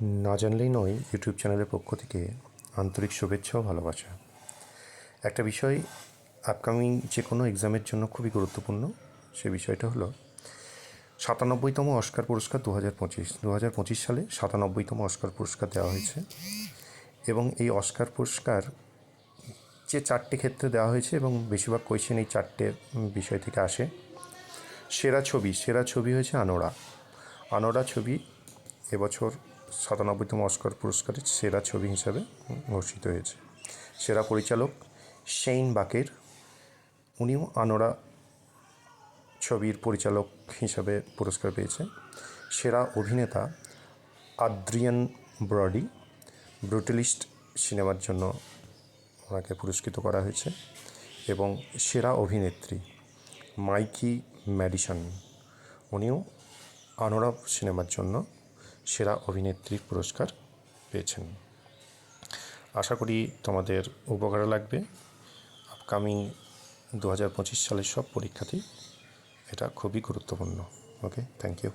না জানলেই নয় ইউটিউব চ্যানেলের পক্ষ থেকে আন্তরিক শুভেচ্ছা ও ভালোবাসা। একটা বিষয় আপকামিং যে কোনো এক্সামের জন্য খুবই গুরুত্বপূর্ণ। সে বিষয়টা হলো 97তম অস্কার পুরস্কার 2025 সালে 97তম অস্কার পুরস্কার দেওয়া হয়েছে এবং এই অস্কার পুরস্কার যে 4টে ক্ষেত্রে দেওয়া হয়েছে এবং বেশিরভাগ কোয়েশ্চেন এই 4টে বিষয় থেকে আসে। সেরা ছবি হয়েছে আনোরা ছবি এবছর 97তম অস্কার পুরস্কারের সেরা ছবি হিসাবে ঘোষিত হয়েছে। সেরা পরিচালক শেইন বাকের, উনিও আনোরা ছবির পরিচালক হিসাবে পুরস্কার পেয়েছে। সেরা অভিনেতা আদ্রিয়ান ব্রডি, ব্রুটালিস্ট সিনেমার জন্য ওনাকে পুরস্কৃত করা হয়েছে। এবং সেরা অভিনেত্রী মাইকি ম্যাডিসন, উনিও আনোরা সিনেমার জন্য সেরা অভিনেত্রীর পুরস্কার পেয়েছেন। আশা করি তোমাদের উপকারে লাগবে। আপকামিং 2025 সালের সব পরীক্ষাতেই এটা খুবই গুরুত্বপূর্ণ। ওকে, থ্যাংক ইউ।